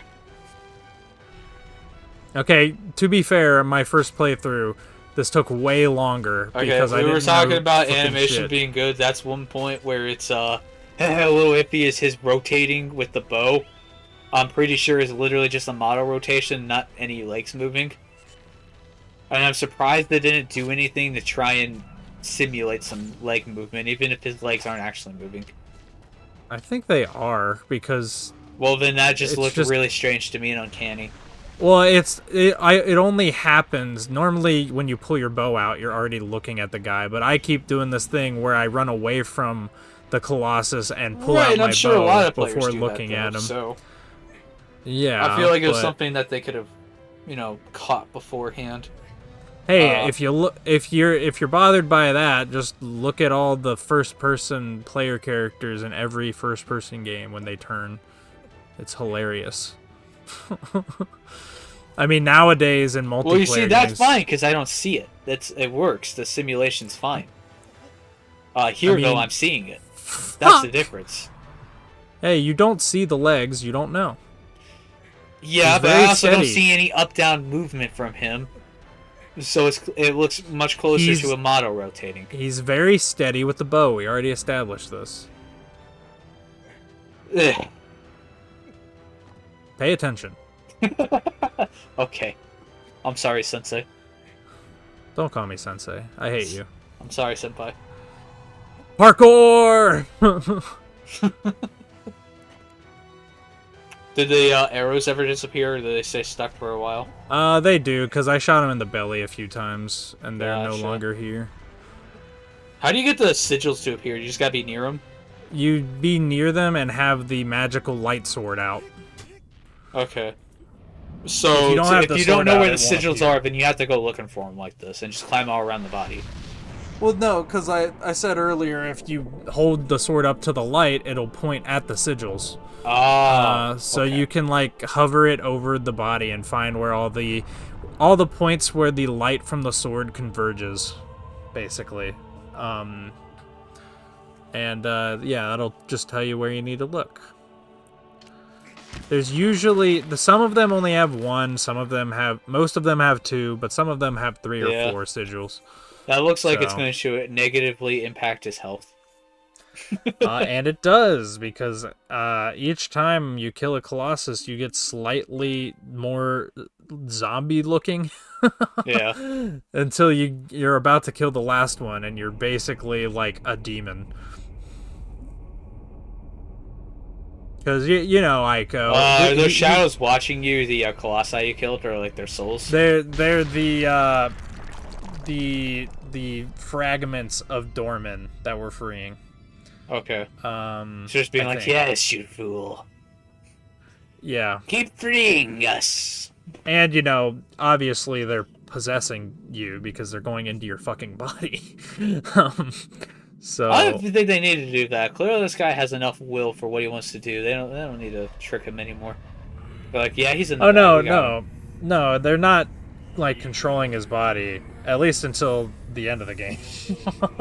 Okay, to be fair, my first playthrough, this took way longer because I didn't know talking about animation shit. being good. That's one point where it's a little iffy is his rotating with the bow. I'm pretty sure it's literally just a model rotation, not any legs moving. And I'm surprised they didn't do anything to try and simulate some leg movement, even if his legs aren't actually moving. I think they are, because... Well, then that just looked really strange to me and uncanny. Well, it only happens... Normally, when you pull your bow out, you're already looking at the guy, but I keep doing this thing where I run away from the Colossus and pull out my bow before looking at him. So yeah, I feel like it was something that they could have, caught beforehand. Hey, if you're bothered by that, just look at all the first-person player characters in every first-person game when they turn. It's hilarious. I mean, nowadays in multiplayer. Well, you see, that's games, fine because I don't see it. It works. The simulation's fine. Here, though, I'm seeing it. That's the difference. Hey, you don't see the legs, you don't know. Yeah, but I also don't see any up-down movement from him. So it looks much closer to a model rotating. He's very steady with the bow. We already established this. Ugh. Pay attention. Okay. I'm sorry, Sensei. Don't call me Sensei. I hate you. I'm sorry, Senpai. Parkour! Did the arrows ever disappear, or did they stay stuck for a while? They do, because I shot him in the belly a few times, and they're no longer here. How do you get the sigils to appear? You just gotta be near them? You be near them and have the magical light sword out. Okay. So, if you don't know where the sigils are, then you have to go looking for them like this, and just climb all around the body. Well, no, because I said earlier, if you hold the sword up to the light, it'll point at the sigils. So you can like hover it over the body and find where all the points where the light from the sword converges, basically. Yeah, that'll just tell you where you need to look. There's usually some of them only have one, most of them have two, but some of them have 3 or 4 sigils. That looks like it's going to negatively impact his health. And it does, because each time you kill a Colossus, you get slightly more zombie-looking. Yeah. Until you're about to kill the last one, and you're basically like a demon. Because, you know, Aiko... Are those shadows watching you, the Colossi you killed, or like their souls? They're the fragments of Dorman that we're freeing. Okay. Just being like, yes, you fool. Yeah. Keep freeing us. And, you know, obviously they're possessing you because they're going into your fucking body. um, I don't so, think they need to do that. Clearly, this guy has enough will for what he wants to do. They don't need to trick him anymore. They're like, yeah, he's in the oh bag. no, We got him. no, no, they're not like controlling his body at least until the end of the game.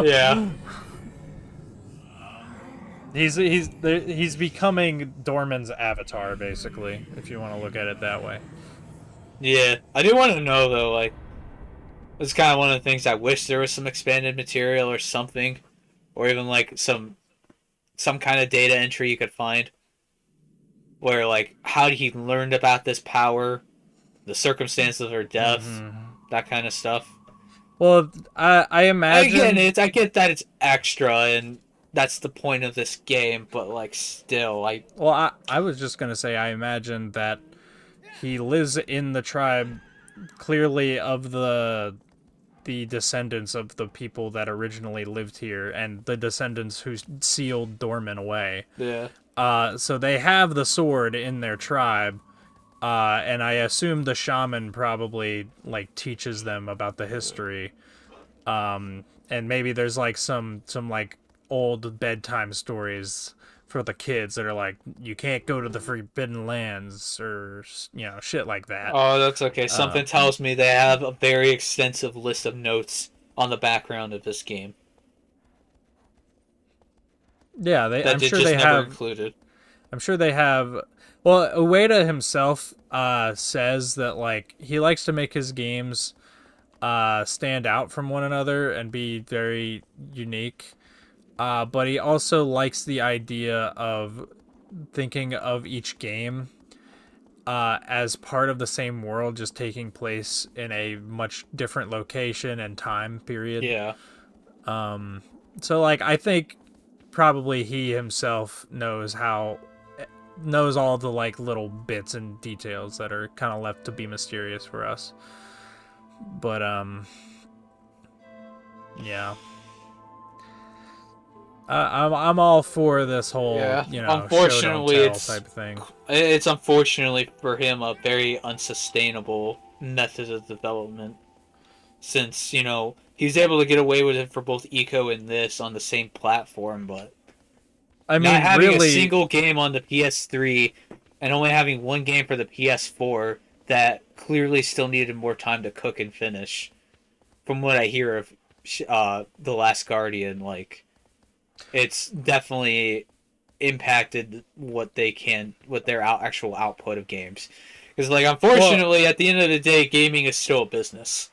Yeah. He's becoming Dorman's avatar basically, if you want to look at it that way. Yeah. I do want to know, though, like, this is kind of one of the things I wish there was some expanded material or something. Or even, like, some kind of data entry you could find. Where, like, how he learned about this power, the circumstances of her death, that kind of stuff. Well, I imagine. Again, I get that it's extra and that's the point of this game, but like still, Well, I was just gonna say I imagine that he lives in the tribe, clearly of the descendants of the people that originally lived here and the descendants who sealed Dorman away. yeah. So they have the sword in their tribe. And I assume the shaman probably like teaches them about the history. And maybe there's like some like old bedtime stories for the kids that are like, you can't go to the Forbidden Lands or, you know, shit like that. Oh, that's okay. Something tells me they have a very extensive list of notes on the background of this game Yeah, that I'm they sure just they never have. included. I'm sure they have. Well, Ueda himself says that like he likes to make his games stand out from one another and be very unique. But he also likes the idea of thinking of each game as part of the same world, just taking place in a much different location and time period. Yeah. So, like, I think probably he himself knows all the like little bits and details that are kind of left to be mysterious for us. But yeah. I'm all for this whole, Yeah. you know, Unfortunately, show don't tell type thing. It's unfortunately for him a very unsustainable method of development, since he's able to get away with it for both Eco and this on the same platform, but I not mean, having really, a single game on the PS3 and only having one game for the PS4 that clearly still needed more time to cook and finish. From what I hear of The Last Guardian, like, it's definitely impacted what their actual output of games. Because, like, unfortunately, at the end of the day, gaming is still a business.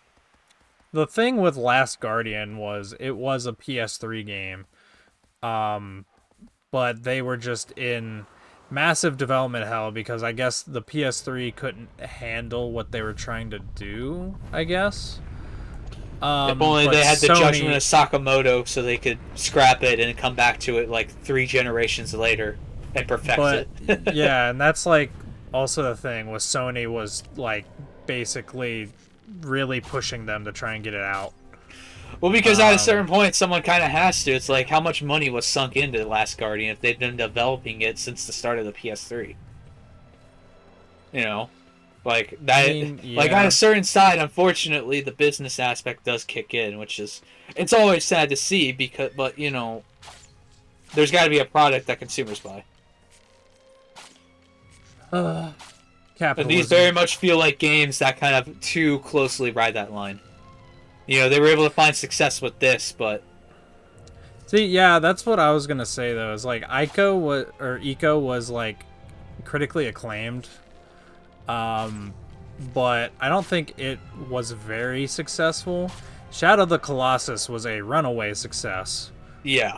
The thing with Last Guardian was it was a PS3 game, but they were just in massive development hell because I guess the PS3 couldn't handle what they were trying to do, I guess. If only but they had the Sony- judgment of Sakamoto so they could scrap it and come back to it like 3 generations later and perfect But it. yeah, and that's like also the thing was Sony was like basically really pushing them to try and get it out. Well, because at a certain point, someone kind of has to. It's like, how much money was sunk into The Last Guardian if they've been developing it since the start of the PS3? Like that. I mean, Like, yeah. on a certain side, unfortunately, the business aspect does kick in, which is, it's always sad to see but there's got to be a product that consumers buy. Capitalism. And these very much feel like games that kind of too closely ride that line. They were able to find success with this, but See, yeah, that's what I was gonna say though. Is like Eco was like critically acclaimed, but I don't think it was very successful. Shadow of the Colossus was a runaway success. yeah.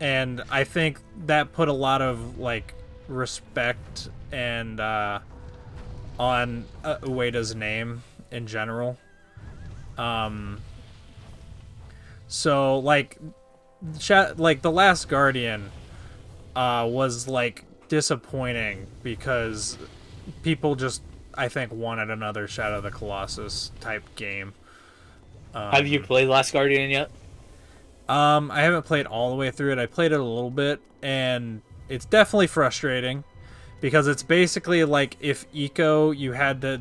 And I think that put a lot of like respect and on Ueda's name in general. So like The Last Guardian was like disappointing because people just I think wanted another Shadow of the Colossus type game. Have you played Last Guardian yet? I haven't played all the way through it. I played it a little bit, and it's definitely frustrating because it's basically like if Eco you had to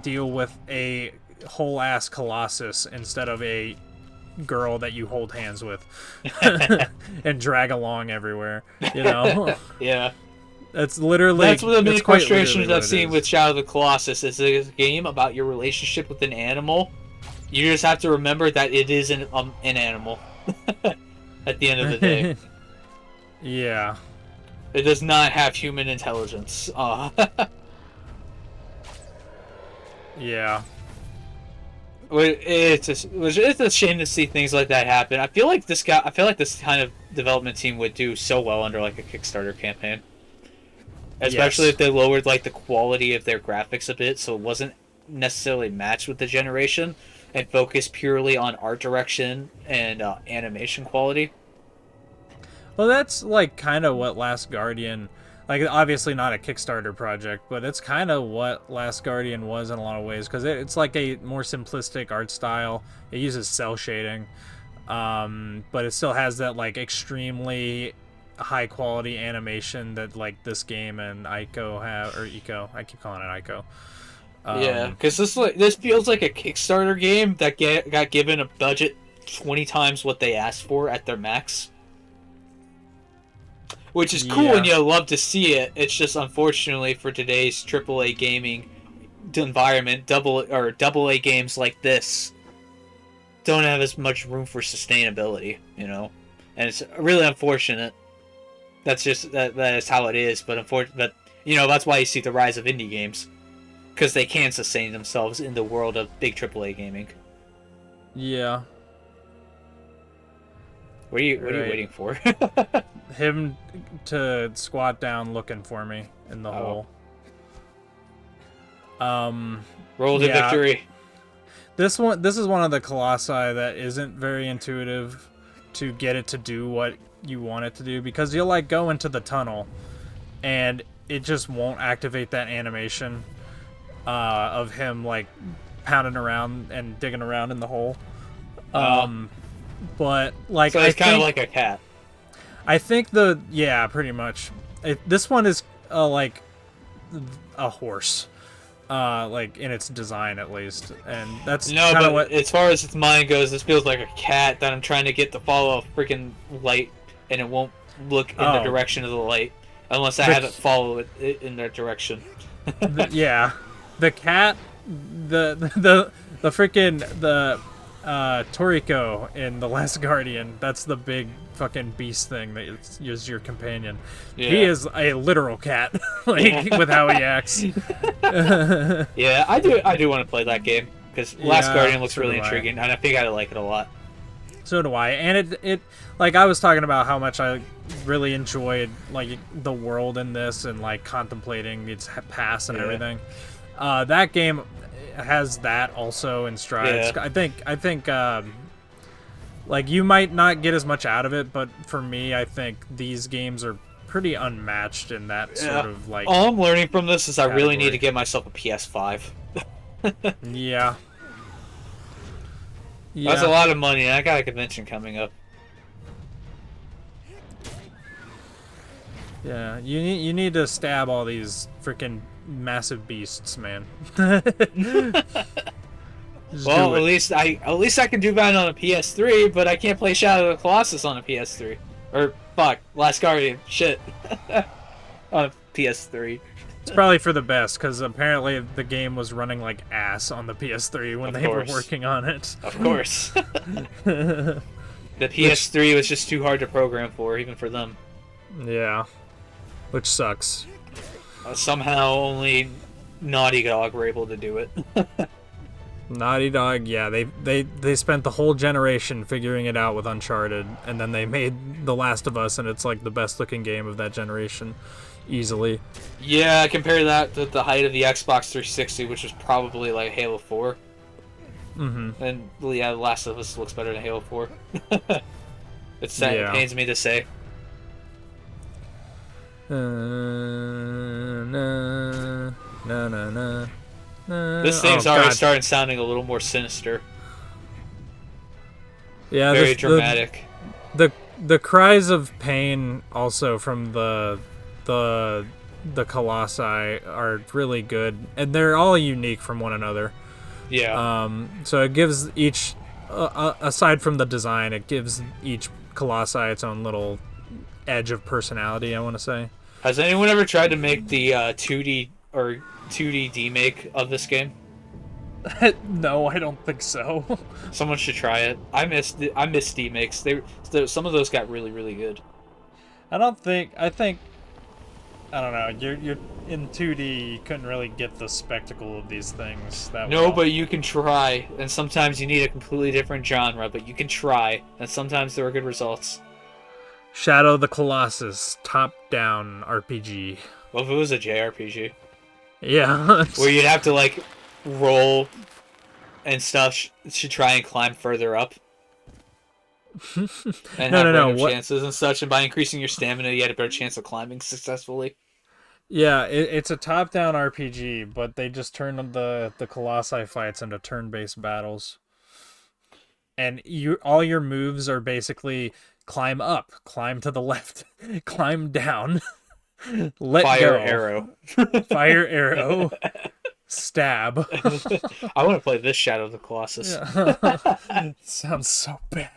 deal with a whole ass Colossus instead of a girl that you hold hands with and drag along everywhere, you know. Yeah. That's literally That's one of the main frustrations I've seen is. with Shadow of the Colossus. Is a game about your relationship with an animal. You just have to remember that it is an animal. At the end of the day, Yeah. it does not have human intelligence. Yeah. It's a shame to see things like that happen. I feel like this kind of development team would do so well under like a Kickstarter campaign. Especially Yes. if they lowered like the quality of their graphics a bit, so it wasn't necessarily matched with the generation, and focused purely on art direction and animation quality. Well, that's like kind of what Last Guardian, like obviously not a Kickstarter project, but it's kind of what Last Guardian was in a lot of ways because it's like a more simplistic art style. It uses cell shading, but it still has that like extremely high quality animation that like this game and Ico have, or Eco. I keep calling it Ico. Yeah, because this feels like a Kickstarter game that got given a budget 20 times what they asked for at their max. Which is cool, and you love to see it. It's just unfortunately for today's AAA gaming environment, double A games like this don't have as much room for sustainability, you know, and it's really unfortunate. That's just that is how it is. But that's why you see the rise of indie games, because they can sustain themselves in the world of big AAA gaming. Yeah. What are you waiting for? Him to squat down looking for me in the hole. Roll to victory. This is one of the Colossi that isn't very intuitive to get it to do what you want it to do, because you'll like go into the tunnel and it just won't activate that animation of him like pounding around and digging around in the hole. But like, so it's kind of like a cat. I think pretty much. This one is like a horse, like in its design at least, and that's but what. As far as its mind goes, this feels like a cat that I'm trying to get to follow a freaking light, and it won't look in the direction of the light unless I have it follow it in that direction. The cat, the freaking Toriko in The Last Guardian, that's the big fucking beast thing that is your companion. Yeah. He is a literal cat, like with how he acts. Yeah, I do want to play that game because Last Guardian looks really intriguing, and I think I like it a lot. So do I, and it like I was talking about how much I really enjoyed like the world in this and like contemplating its past and everything. That game has that also in strides. I think like you might not get as much out of it, but for me, I think these games are pretty unmatched in that sort of like. All I'm learning from this is I really need to get myself a PS5. Yeah. That's a lot of money, and I got a convention coming up. Yeah, you need to stab all these freaking massive beasts, man. Well, at least I can do that on a PS3, but I can't play Shadow of the Colossus on a PS3. Or Last Guardian, shit, on a PS3. It's probably for the best, because apparently the game was running like ass on the PS3 when they were working on it. Of course. The PS3 was just too hard to program for, even for them. Yeah, which sucks. Somehow only Naughty Dog were able to do it. Naughty Dog, yeah, they spent the whole generation figuring it out with Uncharted, and then they made The Last of Us, and it's like the best looking game of that generation, easily. Yeah, compare that to the height of the Xbox 360, which was probably like Halo 4. Mm-hmm. And yeah, The Last of Us looks better than Halo 4. It's sad. It pains me to say. This thing's already starting sounding a little more sinister. Yeah, very dramatic. the cries of pain also from the colossi are really good, and they're all unique from one another. Yeah. So it gives each, aside from the design, it gives each colossi its own little edge of personality, I want to say. Has anyone ever tried to make the 2D or 2D demake of this game? No, I don't think so. Someone should try it. I miss demakes. Some of those got really really good. I think I don't know. You're in 2D. You couldn't really get the spectacle of these things that No, well. but you can try, and sometimes you need a completely different genre, but you can try, and sometimes there are good results. Shadow the Colossus, top-down RPG. Well, if it was a JRPG, Yeah. where you'd have to like roll and stuff should try and climb further up, and have random chances and such, and by increasing your stamina, you had a better chance of climbing successfully. Yeah, it's a top-down RPG, but they just turned the Colossi fights into turn-based battles. And all your moves are basically climb up, climb to the left, climb down, let Fire go, arrow. fire arrow, stab. I want to play this Shadow of the Colossus. Yeah. Sounds so bad.